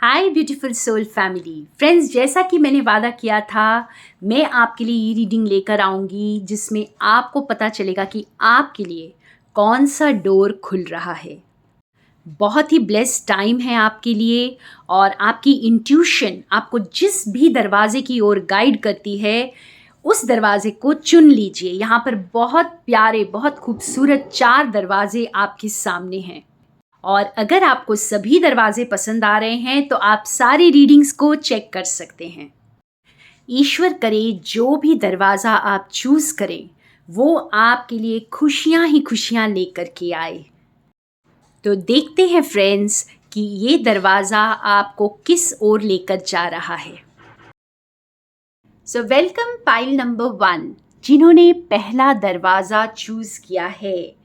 हाय beautiful soul family friends, जैसा कि मैंने वादा किया था, मैं आपके लिए ये रीडिंग लेकर आऊँगी जिसमें आपको पता चलेगा कि आपके लिए कौन सा डोर खुल रहा है। बहुत ही ब्लेस्ड टाइम है आपके लिए और आपकी इंट्यूशन आपको जिस भी दरवाजे की ओर गाइड करती है, उस दरवाजे को चुन लीजिए। यहाँ पर बहुत प्यारे, बहुत खूबसूरत 4 दरवाजे आपके सामने हैं। और अगर आपको सभी दरवाजे पसंद आ रहे हैं तो आप सारी रीडिंग्स को चेक कर सकते हैं। ईश्वर करे जो भी दरवाज़ा आप चूज करें वो आपके लिए खुशियां ही खुशियां लेकर के आए। तो देखते हैं फ्रेंड्स कि ये दरवाज़ा आपको किस ओर लेकर जा रहा है। सो वेलकम पाइल नंबर 1, जिन्होंने पहला दरवाज़ा चूज किया है।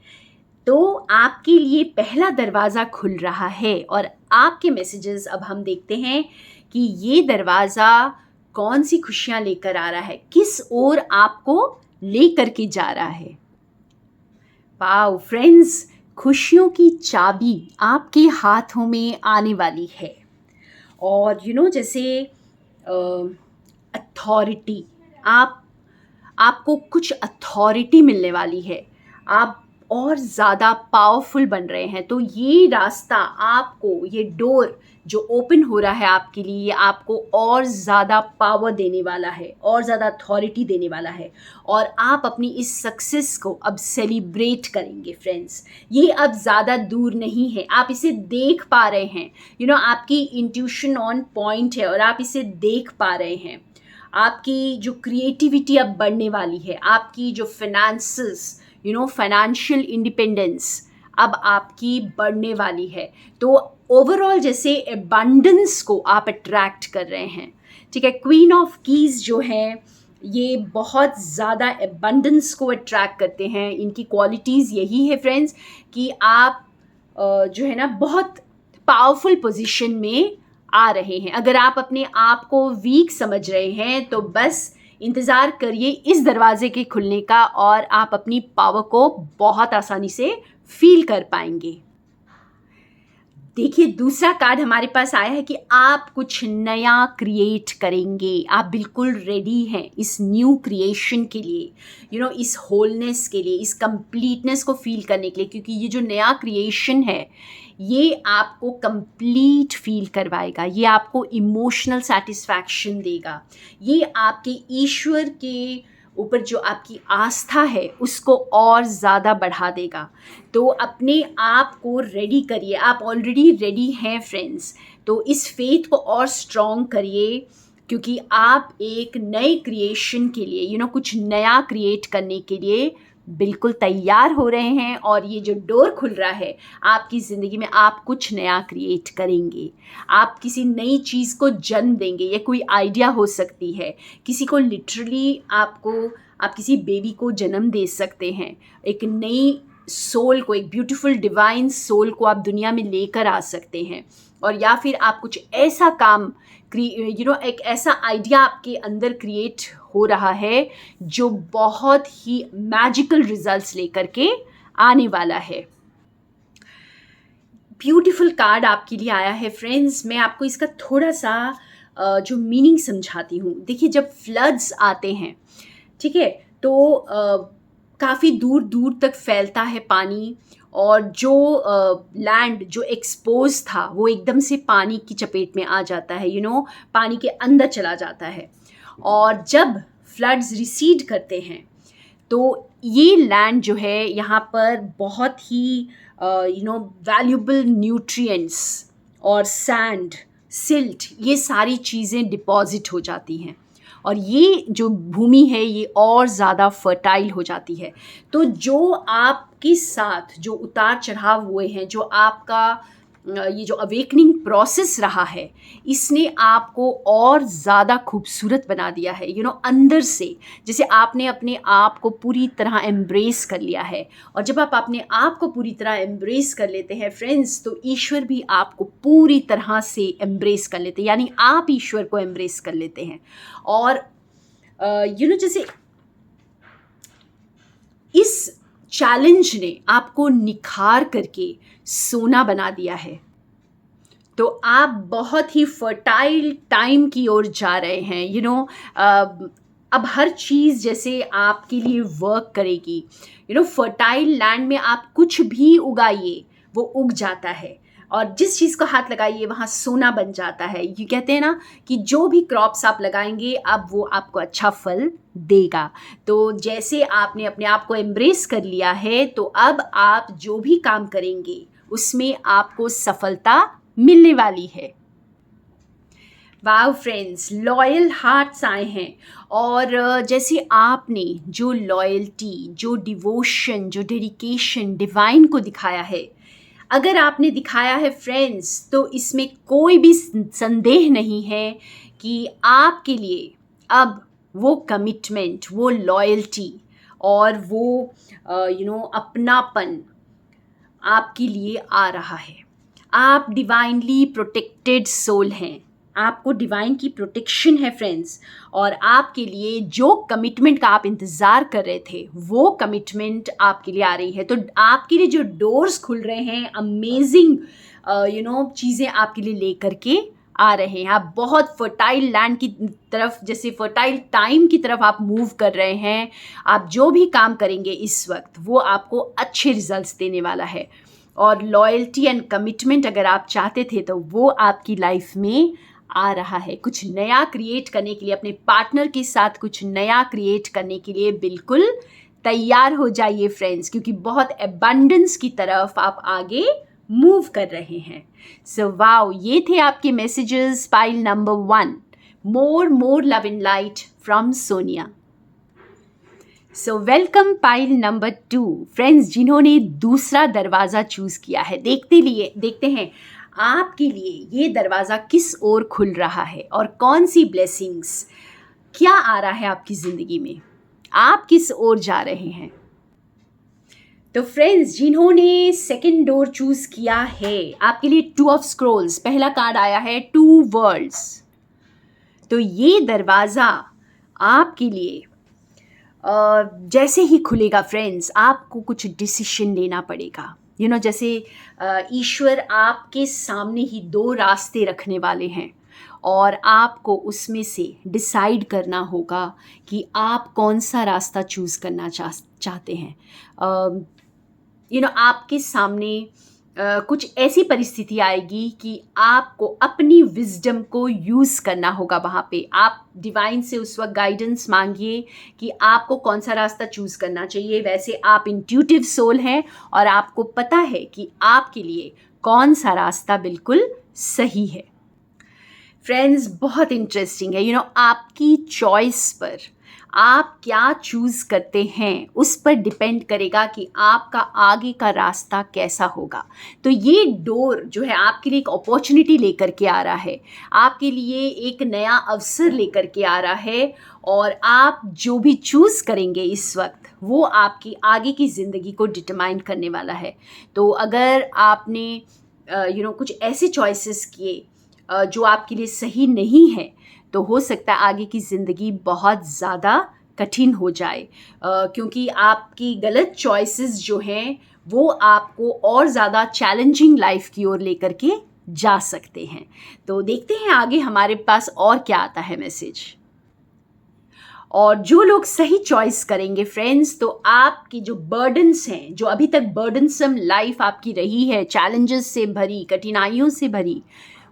तो आपके लिए पहला दरवाज़ा खुल रहा है और आपके मैसेजेस अब हम देखते हैं कि ये दरवाज़ा कौन सी खुशियाँ लेकर आ रहा है, किस ओर आपको लेकर के जा रहा है। वाओ फ्रेंड्स, खुशियों की चाबी आपके हाथों में आने वाली है। और जैसे अथॉरिटी, आपको कुछ अथॉरिटी मिलने वाली है। आप और ज़्यादा पावरफुल बन रहे हैं। तो ये रास्ता आपको, ये डोर जो ओपन हो रहा है आपके लिए, ये आपको और ज़्यादा पावर देने वाला है, और ज़्यादा अथॉरिटी देने वाला है। और आप अपनी इस सक्सेस को अब सेलिब्रेट करेंगे फ्रेंड्स। ये अब ज़्यादा दूर नहीं है, आप इसे देख पा रहे हैं। आपकी इंट्यूशन ऑन पॉइंट है और आप इसे देख पा रहे हैं। आपकी जो क्रिएटिविटी अब बढ़ने वाली है, आपकी जो फाइनेंसेस, फाइनेंशियल इंडिपेंडेंस अब आपकी बढ़ने वाली है। तो ओवरऑल जैसे एबंडेंस को आप अट्रैक्ट कर रहे हैं। ठीक है, क्वीन ऑफ कीज जो है ये बहुत ज़्यादा एबंडेंस को अट्रैक्ट करते हैं। इनकी क्वालिटीज़ यही है फ्रेंड्स कि आप जो है ना बहुत पावरफुल पोजीशन में आ रहे हैं। अगर आप अपने आप को वीक समझ रहे हैं तो बस इंतज़ार करिए इस दरवाजे के खुलने का और आप अपनी पावर को बहुत आसानी से फील कर पाएंगे। देखिए, दूसरा कार्ड हमारे पास आया है कि आप कुछ नया क्रिएट करेंगे। आप बिल्कुल रेडी हैं इस न्यू क्रिएशन के लिए, इस होलनेस के लिए, इस कंप्लीटनेस को फील करने के लिए। क्योंकि ये जो नया क्रिएशन है ये आपको कंप्लीट फील करवाएगा, ये आपको इमोशनल सेटिस्फैक्शन देगा, ये आपके ईश्वर के ऊपर जो आपकी आस्था है उसको और ज़्यादा बढ़ा देगा। तो अपने आप को रेडी करिए, आप ऑलरेडी रेडी हैं फ्रेंड्स। तो इस फेथ को और स्ट्रॉन्ग करिए क्योंकि आप एक नए क्रिएशन के लिए, कुछ नया क्रिएट करने के लिए बिल्कुल तैयार हो रहे हैं। और ये जो डोर खुल रहा है आपकी ज़िंदगी में, आप कुछ नया क्रिएट करेंगे, आप किसी नई चीज़ को जन्म देंगे। ये कोई आइडिया हो सकती है, किसी को लिटरली आप किसी बेबी को जन्म दे सकते हैं। एक नई सोल को, एक ब्यूटीफुल डिवाइन सोल को आप दुनिया में लेकर आ सकते हैं। और या फिर आप कुछ ऐसा काम एक ऐसा आइडिया आपके अंदर क्रिएट हो रहा है जो बहुत ही मैजिकल रिजल्ट्स लेकर के आने वाला है। ब्यूटीफुल कार्ड आपके लिए आया है फ्रेंड्स। मैं आपको इसका थोड़ा सा जो मीनिंग समझाती हूँ। देखिए, जब फ्लड्स आते हैं, ठीक है, तो काफ़ी दूर दूर तक फैलता है पानी और जो लैंड जो एक्सपोज था वो एकदम से पानी की चपेट में आ जाता है, पानी के अंदर चला जाता है। और जब फ्लड्स रिसीड करते हैं तो ये लैंड जो है यहाँ पर बहुत ही वैल्यूबल न्यूट्रिएंट्स और सैंड, सिल्ट, ये सारी चीज़ें डिपॉजिट हो जाती हैं और ये जो भूमि है ये और ज़्यादा फर्टाइल हो जाती है। तो जो आपके साथ जो उतार चढ़ाव हुए हैं, जो आपका ये जो अवेकनिंग प्रोसेस रहा है, इसने आपको और ज़्यादा खूबसूरत बना दिया है। अंदर से जैसे आपने अपने आप को पूरी तरह एम्ब्रेस कर लिया है। और जब आप अपने आप को पूरी तरह एम्ब्रेस कर लेते हैं फ्रेंड्स, तो ईश्वर भी आपको पूरी तरह से एम्ब्रेस कर लेते हैं, यानी आप ईश्वर को एम्ब्रेस कर लेते हैं। और जैसे इस चैलेंज ने आपको निखार करके सोना बना दिया है। तो आप बहुत ही फर्टाइल टाइम की ओर जा रहे हैं। अब हर चीज़ जैसे आपके लिए वर्क करेगी। फर्टाइल लैंड में आप कुछ भी उगाइए वो उग जाता है, और जिस चीज़ को हाथ लगाइए वहाँ सोना बन जाता है। ये कहते हैं ना कि जो भी क्रॉप्स आप लगाएंगे अब वो आपको अच्छा फल देगा। तो जैसे आपने अपने आप को एम्ब्रेस कर लिया है, तो अब आप जो भी काम करेंगे उसमें आपको सफलता मिलने वाली है। वाओ फ्रेंड्स, लॉयल हार्ट्स आए हैं। और जैसे आपने जो लॉयल्टी, जो डिवोशन, जो डेडिकेशन डिवाइन को दिखाया है, अगर आपने दिखाया है फ्रेंड्स, तो इसमें कोई भी संदेह नहीं है कि आपके लिए अब वो कमिटमेंट, वो लॉयल्टी और वो अपनापन आपके लिए आ रहा है। आप डिवाइनली प्रोटेक्टेड सोल हैं, आपको डिवाइन की प्रोटेक्शन है फ्रेंड्स, और आपके लिए जो कमिटमेंट का आप इंतज़ार कर रहे थे वो कमिटमेंट आपके लिए आ रही है। तो आपके लिए जो डोर्स खुल रहे हैं, अमेजिंग चीज़ें आपके लिए लेकर के आ रहे हैं। आप बहुत फर्टाइल लैंड की तरफ, जैसे फर्टाइल टाइम की तरफ आप मूव कर रहे हैं। आप जो भी काम करेंगे इस वक्त वो आपको अच्छे रिजल्ट्स देने वाला है। और लॉयल्टी एंड कमिटमेंट अगर आप चाहते थे तो वो आपकी लाइफ में आ रहा है। कुछ नया क्रिएट करने के लिए, अपने पार्टनर के साथ कुछ नया क्रिएट करने के लिए बिल्कुल तैयार हो जाइए फ्रेंड्स, क्योंकि बहुत एबंडेंस की तरफ आप आगे मूव कर रहे हैं। सो वाओ, ये थे आपके messages pile number 1, more love in light from Sonia. So welcome pile number 2 friends, जिन्होंने दूसरा दरवाज़ा चूज़ किया है। देखते हैं आपके लिए ये दरवाज़ा किस ओर खुल रहा है और कौन सी ब्लेसिंग्स, क्या आ रहा है आपकी ज़िंदगी में, आप किस ओर जा रहे हैं। तो फ्रेंड्स, जिन्होंने सेकंड डोर चूज़ किया है, आपके लिए 2 ऑफ स्क्रोल्स, पहला कार्ड आया है 2 वर्ल्ड्स। तो ये दरवाज़ा आपके लिए जैसे ही खुलेगा फ्रेंड्स, आपको कुछ डिसीजन लेना पड़ेगा। जैसे ईश्वर आपके सामने ही 2 रास्ते रखने वाले हैं, और आपको उसमें से डिसाइड करना होगा कि आप कौन सा रास्ता चूज़ करना चाहते हैं। आपके सामने कुछ ऐसी परिस्थिति आएगी कि आपको अपनी विजडम को यूज़ करना होगा। वहाँ पे आप डिवाइन से उस वक्त गाइडेंस मांगिए कि आपको कौन सा रास्ता चूज़ करना चाहिए। वैसे आप इंट्यूटिव सोल हैं और आपको पता है कि आपके लिए कौन सा रास्ता बिल्कुल सही है। फ्रेंड्स, बहुत इंटरेस्टिंग है। आपकी चॉइस पर आप क्या चूज़ करते हैं उस पर डिपेंड करेगा कि आपका आगे का रास्ता कैसा होगा। तो ये डोर जो है आपके लिए एक अपॉर्चुनिटी लेकर के आ रहा है, आपके लिए एक नया अवसर लेकर के आ रहा है, और आप जो भी चूज़ करेंगे इस वक्त वो आपकी आगे की ज़िंदगी को डिटरमाइन करने वाला है। तो अगर आपने कुछ ऐसे चॉइसेस किए जो आपके लिए सही नहीं है, तो हो सकता है आगे की ज़िंदगी बहुत ज़्यादा कठिन हो जाए, क्योंकि आपकी गलत चॉइसेस जो हैं वो आपको और ज़्यादा चैलेंजिंग लाइफ की ओर लेकर के जा सकते हैं। तो देखते हैं आगे हमारे पास और क्या आता है मैसेज। और जो लोग सही चॉइस करेंगे फ्रेंड्स, तो आपकी जो बर्डन्स हैं, जो अभी तक बर्डनसम लाइफ आपकी रही है, चैलेंजेस से भरी, कठिनाइयों से भरी,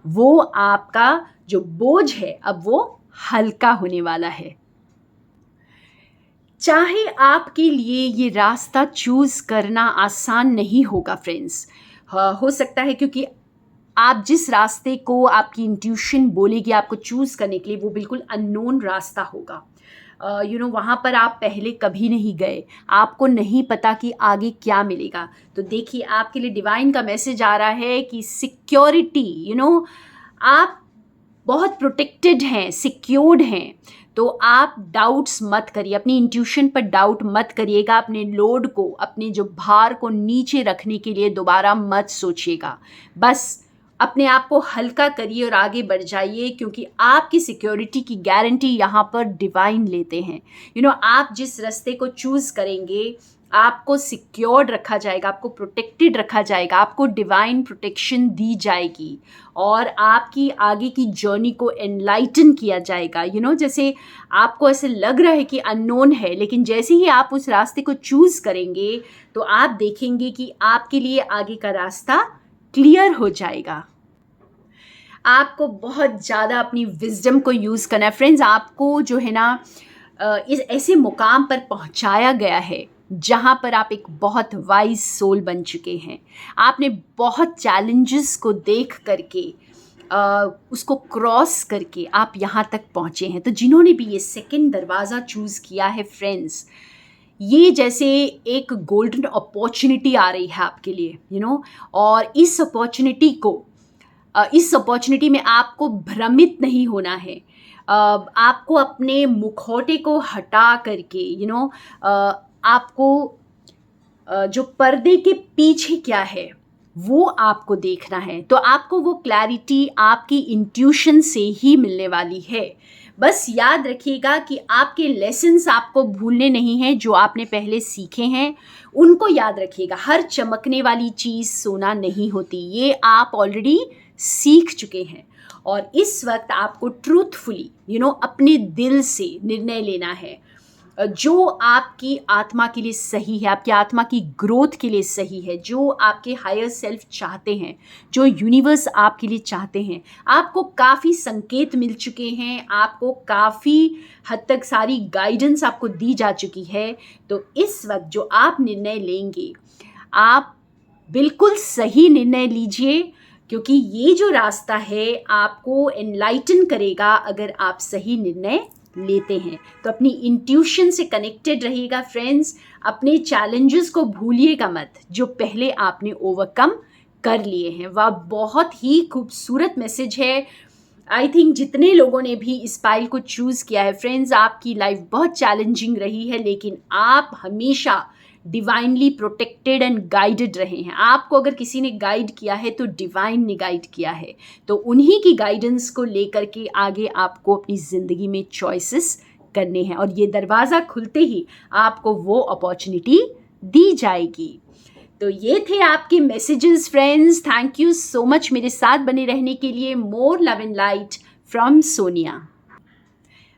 वो आपका जो बोझ है अब वो हल्का होने वाला है। चाहे आपके लिए ये रास्ता चूज़ करना आसान नहीं होगा फ्रेंड्स, हो सकता है क्योंकि आप जिस रास्ते को आपकी इंट्यूशन बोलेगी आपको चूज़ करने के लिए, वो बिल्कुल अननोन रास्ता होगा। वहाँ पर आप पहले कभी नहीं गए, आपको नहीं पता कि आगे क्या मिलेगा। तो देखिए, आपके लिए डिवाइन का मैसेज आ रहा है कि सिक्योरिटी, आप बहुत प्रोटेक्टेड हैं, सिक्योर्ड हैं। तो आप डाउट्स मत करिए, अपनी इंट्यूशन पर डाउट मत करिएगा। अपने लोड को, अपने जो भार को नीचे रखने के लिए दोबारा मत सोचिएगा। बस अपने आप को हल्का करिए और आगे बढ़ जाइए, क्योंकि आपकी सिक्योरिटी की गारंटी यहाँ पर डिवाइन लेते हैं। आप जिस रास्ते को चूज़ करेंगे आपको सिक्योर्ड रखा जाएगा, आपको प्रोटेक्टेड रखा जाएगा, आपको डिवाइन प्रोटेक्शन दी जाएगी और आपकी आगे की जर्नी को एनलाइटन किया जाएगा। जैसे आपको ऐसे लग रहा है कि अननोन है, लेकिन जैसे ही आप उस रास्ते को चूज़ करेंगे तो आप देखेंगे कि आपके लिए आगे का रास्ता क्लियर हो जाएगा। आपको बहुत ज़्यादा अपनी विजडम को यूज़ करना है फ्रेंड्स। आपको जो है ना इस ऐसे मुकाम पर पहुंचाया गया है जहां पर आप एक बहुत वाइज सोल बन चुके हैं। आपने बहुत चैलेंजेस को देख करके उसको क्रॉस करके आप यहाँ तक पहुँचे हैं। तो जिन्होंने भी ये सेकंड दरवाज़ा चूज़ किया है फ्रेंड्स, ये जैसे एक गोल्डन अपॉर्चुनिटी आ रही है आपके लिए, और इस अपॉर्चुनिटी में आपको भ्रमित नहीं होना है। आपको अपने मुखौटे को हटा करके आपको जो पर्दे के पीछे क्या है वो आपको देखना है। तो आपको वो क्लैरिटी आपकी इंट्यूशन से ही मिलने वाली है। बस याद रखिएगा कि आपके लेसन्स आपको भूलने नहीं हैं, जो आपने पहले सीखे हैं उनको याद रखिएगा। हर चमकने वाली चीज़ सोना नहीं होती, ये आप ऑलरेडी सीख चुके हैं। और इस वक्त आपको ट्रूथफुली अपने दिल से निर्णय लेना है जो आपकी आत्मा के लिए सही है, आपकी आत्मा की ग्रोथ के लिए सही है, जो आपके हायर सेल्फ चाहते हैं, जो यूनिवर्स आपके लिए चाहते हैं। आपको काफ़ी संकेत मिल चुके हैं, आपको काफ़ी हद तक सारी गाइडेंस आपको दी जा चुकी है। तो इस वक्त जो आप निर्णय लेंगे, आप बिल्कुल सही निर्णय लीजिए, क्योंकि ये जो रास्ता है आपको एनलाइटन करेगा अगर आप सही निर्णय लेते हैं। तो अपनी इंट्यूशन से कनेक्टेड रहिएगा फ्रेंड्स। अपने चैलेंजेस को भूलिएगा मत जो पहले आपने ओवरकम कर लिए हैं। वह बहुत ही खूबसूरत मैसेज है। आई थिंक जितने लोगों ने भी इस पाइल को चूज़ किया है फ्रेंड्स, आपकी लाइफ बहुत चैलेंजिंग रही है, लेकिन आप हमेशा डिवाइनली प्रोटेक्टेड एंड गाइडेड रहे हैं। आपको अगर किसी ने गाइड किया है तो डिवाइन ने गाइड किया है। तो उन्हीं की गाइडेंस को लेकर के आगे आपको अपनी ज़िंदगी में चॉइसेस करने हैं, और ये दरवाज़ा खुलते ही आपको वो अपॉर्चुनिटी दी जाएगी। तो ये थे आपके messages friends. Thank you so much मेरे साथ बने रहने के लिए। More love and light from Sonia.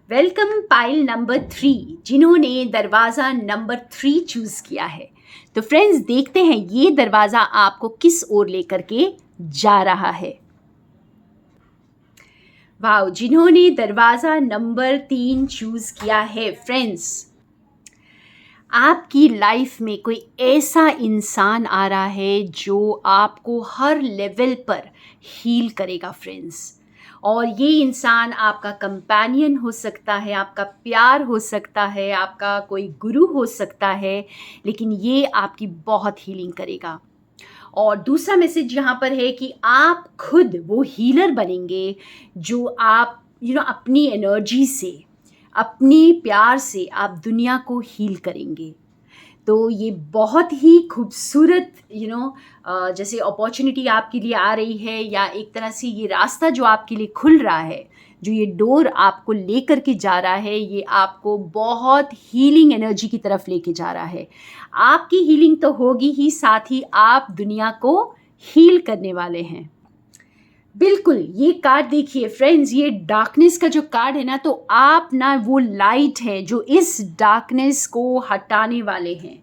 Welcome pile number 3, जिन्होंने दरवाज़ा नंबर 3 चूज़ किया है। तो फ्रेंड्स देखते हैं ये दरवाज़ा आपको किस ओर लेकर के जा रहा है। वाओ, जिन्होंने दरवाज़ा नंबर 3 चूज़ किया है फ्रेंड्स, आपकी लाइफ में कोई ऐसा इंसान आ रहा है जो आपको हर लेवल पर हील करेगा फ्रेंड्स। और ये इंसान आपका कंपेनियन हो सकता है, आपका प्यार हो सकता है, आपका कोई गुरु हो सकता है, लेकिन ये आपकी बहुत हीलिंग करेगा। और दूसरा मैसेज यहाँ पर है कि आप खुद वो हीलर बनेंगे जो आप अपनी एनर्जी से, अपनी प्यार से आप दुनिया को हील करेंगे। तो ये बहुत ही खूबसूरत जैसे अपॉर्चुनिटी आपके लिए आ रही है, या एक तरह से ये रास्ता जो आपके लिए खुल रहा है, जो ये डोर आपको लेकर के जा रहा है, ये आपको बहुत हीलिंग एनर्जी की तरफ लेके जा रहा है। आपकी हीलिंग तो होगी ही, साथ ही आप दुनिया को हील करने वाले हैं। बिल्कुल, ये कार्ड देखिए फ्रेंड्स, ये डार्कनेस का जो कार्ड है ना, तो आप ना वो लाइट है जो इस डार्कनेस को हटाने वाले हैं।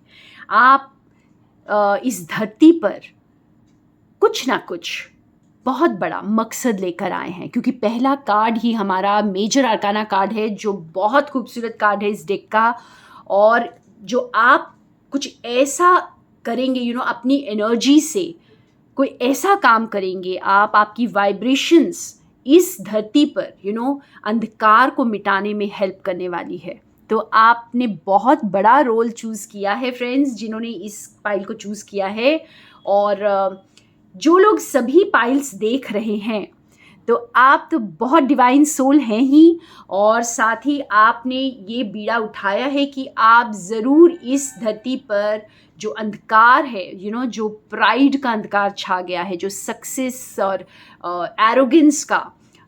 आप इस धरती पर कुछ ना कुछ बहुत बड़ा मकसद लेकर आए हैं, क्योंकि पहला कार्ड ही हमारा मेजर आर्काना कार्ड है, जो बहुत खूबसूरत कार्ड है इस डेक का। और जो आप कुछ ऐसा करेंगे अपनी एनर्जी से कोई ऐसा काम करेंगे, आपकी वाइब्रेशंस इस धरती पर अंधकार को मिटाने में हेल्प करने वाली है। तो आपने बहुत बड़ा रोल चूज़ किया है फ्रेंड्स, जिन्होंने इस पाइल को चूज़ किया है। और जो लोग सभी पाइल्स देख रहे हैं, तो आप तो बहुत डिवाइन सोल हैं ही, और साथ ही आपने ये बीड़ा उठाया है कि आप ज़रूर इस धरती पर जो अंधकार है, जो प्राइड का अंधकार छा गया है, जो सक्सेस और एरोगेंस का,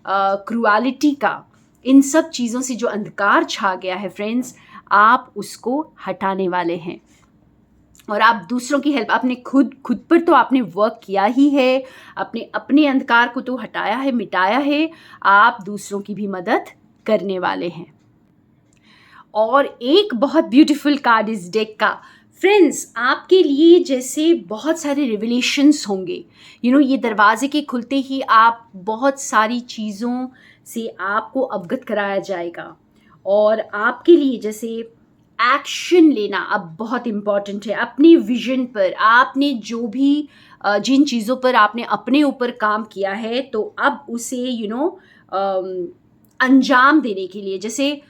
क्रूअलिटी का, इन सब चीज़ों से जो अंधकार छा गया है फ्रेंड्स, आप उसको हटाने वाले हैं। और आप दूसरों की हेल्प, आपने खुद पर तो आपने वर्क किया ही है, अपने अंधकार को तो हटाया है, मिटाया है, आप दूसरों की भी मदद करने वाले हैं। और एक बहुत ब्यूटीफुल कार्ड इस डेक का फ्रेंड्स, आपके लिए जैसे बहुत सारे रिविलेशंस होंगे, ये दरवाजे के खुलते ही आप बहुत सारी चीज़ों से आपको अवगत कराया जाएगा। और आपके लिए जैसे एक्शन लेना अब बहुत इम्पॉर्टेंट है। अपनी विजन पर आपने जो भी जिन चीज़ों पर आपने अपने ऊपर काम किया है, तो अब उसे अंजाम देने के लिए, जैसे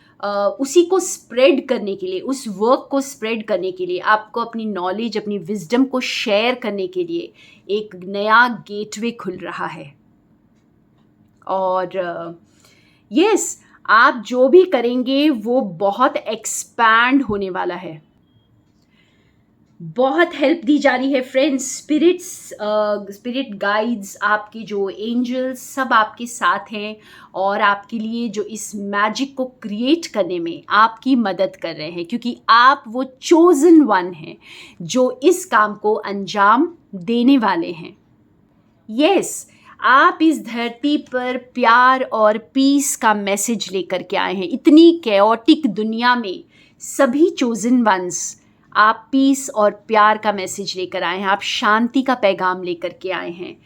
उसी को स्प्रेड करने के लिए, उस वर्क को स्प्रेड करने के लिए, आपको अपनी नॉलेज, अपनी विजडम को शेयर करने के लिए एक नया गेटवे खुल रहा है। और यस, आप जो भी करेंगे वो बहुत एक्सपैंड होने वाला है। बहुत हेल्प दी जा रही है फ्रेंड्स, स्पिरिट गाइड्स, आपके जो एंजल्स, सब आपके साथ हैं और आपके लिए जो इस मैजिक को क्रिएट करने में आपकी मदद कर रहे हैं, क्योंकि आप वो चोजन वन हैं जो इस काम को अंजाम देने वाले हैं। यस, आप इस धरती पर प्यार और पीस का मैसेज लेकर के आए हैं। इतनी कैओटिक दुनिया में सभी चोजन वंस, आप पीस और प्यार का मैसेज लेकर आए हैं, आप शांति का पैगाम लेकर के आए हैं।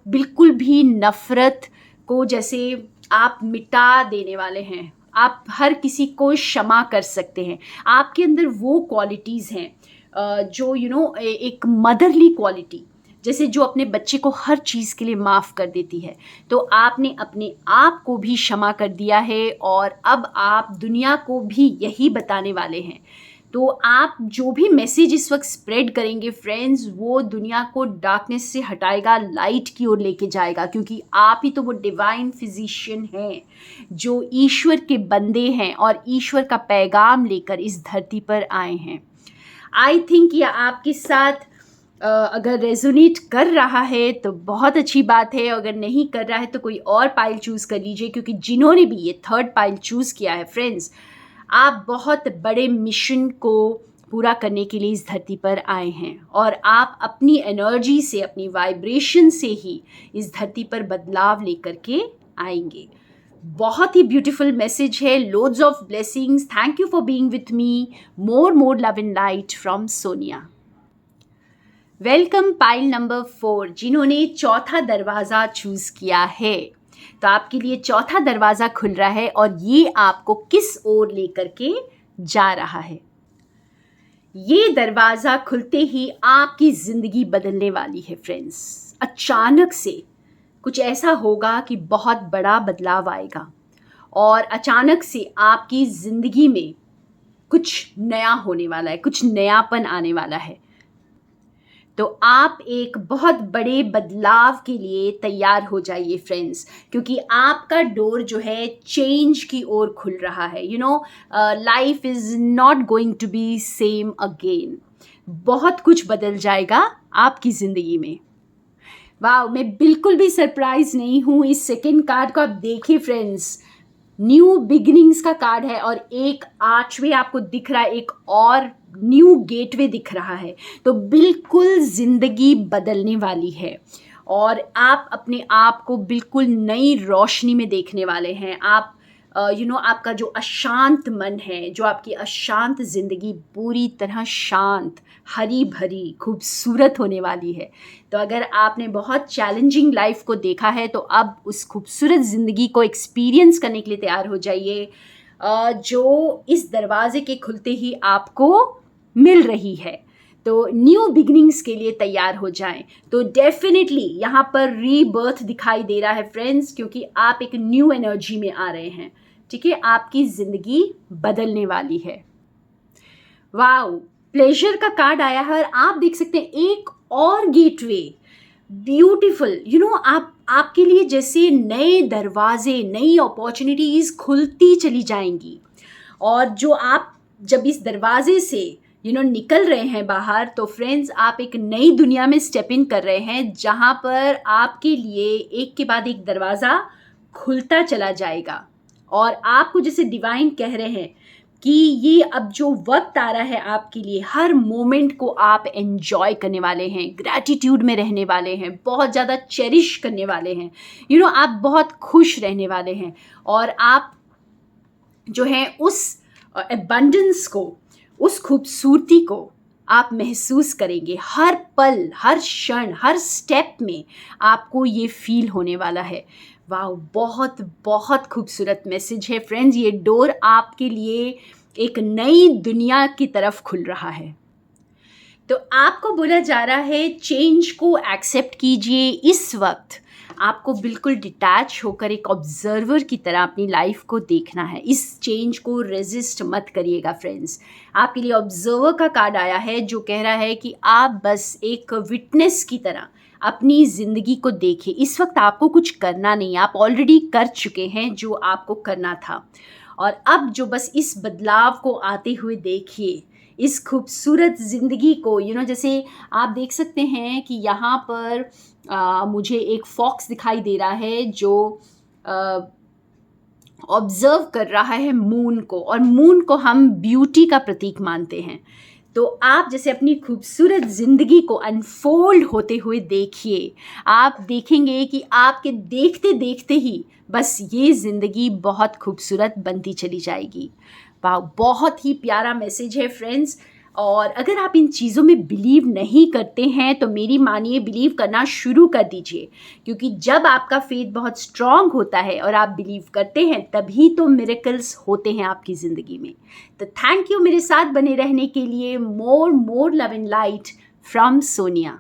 बिल्कुल भी नफ़रत को जैसे आप मिटा देने वाले हैं। आप हर किसी को क्षमा कर सकते हैं। आपके अंदर वो क्वालिटीज़ हैं जो एक मदरली क्वालिटी, जैसे जो अपने बच्चे को हर चीज़ के लिए माफ़ कर देती है, तो आपने अपने आप को भी क्षमा कर दिया है और अब आप दुनिया को भी यही बताने वाले हैं। तो आप जो भी मैसेज इस वक्त स्प्रेड करेंगे फ्रेंड्स, वो दुनिया को डार्कनेस से हटाएगा, लाइट की ओर लेके जाएगा, क्योंकि आप ही तो वो डिवाइन फिजिशियन हैं जो ईश्वर के बंदे हैं और ईश्वर का पैगाम लेकर इस धरती पर आए हैं। आई थिंक ये आपके साथ अगर रेजोनेट कर रहा है तो बहुत अच्छी बात है, अगर नहीं कर रहा है तो कोई और पाइल चूज़ कर लीजिए, क्योंकि जिन्होंने भी ये थर्ड पाइल चूज़ किया है फ्रेंड्स, आप बहुत बड़े मिशन को पूरा करने के लिए इस धरती पर आए हैं और आप अपनी एनर्जी से, अपनी वाइब्रेशन से ही इस धरती पर बदलाव लेकर के आएंगे। बहुत ही ब्यूटीफुल मैसेज है। Loads of blessings. Thank you for being with me. More love and light from Sonia. Welcome pile number 4, जिन्होंने चौथा दरवाज़ा चूज़ किया है। तो आपके लिए चौथा दरवाज़ा खुल रहा है और ये आपको किस ओर लेकर के जा रहा है। ये दरवाज़ा खुलते ही आपकी ज़िंदगी बदलने वाली है फ्रेंड्स। अचानक से कुछ ऐसा होगा कि बहुत बड़ा बदलाव आएगा और अचानक से आपकी ज़िंदगी में कुछ नया होने वाला है, कुछ नयापन आने वाला है। तो आप एक बहुत बड़े बदलाव के लिए तैयार हो जाइए फ्रेंड्स, क्योंकि आपका डोर जो है चेंज की ओर खुल रहा है। Life is not going to be same again. बहुत कुछ बदल जाएगा आपकी ज़िंदगी में। वाह, मैं बिल्कुल भी सरप्राइज नहीं हूँ। इस सेकेंड कार्ड को आप देखिए फ्रेंड्स, न्यू बिगिनिंग्स का कार्ड है और एक आर्चवे आपको दिख रहा है, एक और न्यू गेटवे दिख रहा है। तो बिल्कुल ज़िंदगी बदलने वाली है और आप अपने आप को बिल्कुल नई रोशनी में देखने वाले हैं। आप आपका जो अशांत मन है, जो आपकी अशांत ज़िंदगी पूरी तरह शांत, हरी भरी, खूबसूरत होने वाली है। तो अगर आपने बहुत चैलेंजिंग लाइफ को देखा है तो अब उस खूबसूरत ज़िंदगी को एक्सपीरियंस करने के लिए तैयार हो जाइए, जो इस दरवाजे के खुलते ही आपको मिल रही है। तो न्यू बिगनिंग्स के लिए तैयार हो जाएं। तो डेफिनेटली यहाँ पर रीबर्थ दिखाई दे रहा है फ्रेंड्स, क्योंकि आप एक न्यू एनर्जी में आ रहे हैं। ठीक है, आपकी ज़िंदगी बदलने वाली है। वाओ, प्लेजर का कार्ड आया है और आप देख सकते हैं एक और गेटवे, ब्यूटीफुल। आपके लिए जैसे नए दरवाजे, नई अपॉर्चुनिटीज़ खुलती चली जाएंगी और जो आप जब इस दरवाजे से निकल रहे हैं बाहर, तो फ्रेंड्स आप एक नई दुनिया में स्टेप इन कर रहे हैं, जहाँ पर आपके लिए एक के बाद एक दरवाज़ा खुलता चला जाएगा और आपको जैसे डिवाइन कह रहे हैं कि ये अब जो वक्त आ रहा है आपके लिए, हर मोमेंट को आप एन्जॉय करने वाले हैं, ग्रैटिट्यूड में रहने वाले हैं, बहुत ज़्यादा चेरिश करने वाले हैं, आप बहुत खुश रहने वाले हैं, और आप जो है उस एबंडेंस को, उस खूबसूरती को आप महसूस करेंगे। हर पल, हर क्षण, हर स्टेप में आपको ये फील होने वाला है। वाह, बहुत बहुत खूबसूरत मैसेज है फ्रेंड्स। ये डोर आपके लिए एक नई दुनिया की तरफ खुल रहा है। तो आपको बोला जा रहा है चेंज को एक्सेप्ट कीजिए। इस वक्त आपको बिल्कुल डिटैच होकर एक ऑब्जर्वर की तरह अपनी लाइफ को देखना है। इस चेंज को रेजिस्ट मत करिएगा फ्रेंड्स। आपके लिए ऑब्जर्वर का कार्ड आया है जो कह रहा है कि आप बस एक विटनेस की तरह अपनी ज़िंदगी को देखिए। इस वक्त आपको कुछ करना नहीं, आप ऑलरेडी कर चुके हैं जो आपको करना था, और अब जो बस इस बदलाव को आते हुए देखिए, इस खूबसूरत ज़िंदगी को। जैसे आप देख सकते हैं कि यहाँ पर मुझे एक फॉक्स दिखाई दे रहा है जो ऑब्ज़र्व कर रहा है मून को, और मून को हम ब्यूटी का प्रतीक मानते हैं। तो आप जैसे अपनी खूबसूरत ज़िंदगी को अनफोल्ड होते हुए देखिए, आप देखेंगे कि आपके देखते देखते ही बस ये ज़िंदगी बहुत खूबसूरत बनती चली जाएगी। वाह, बहुत ही प्यारा मैसेज है फ्रेंड्स। और अगर आप इन चीज़ों में बिलीव नहीं करते हैं तो मेरी मानिए बिलीव करना शुरू कर दीजिए, क्योंकि जब आपका फेथ बहुत स्ट्रांग होता है और आप बिलीव करते हैं तभी तो मिरेकल्स होते हैं आपकी ज़िंदगी में। तो थैंक यू मेरे साथ बने रहने के लिए। More love and light from Sonia.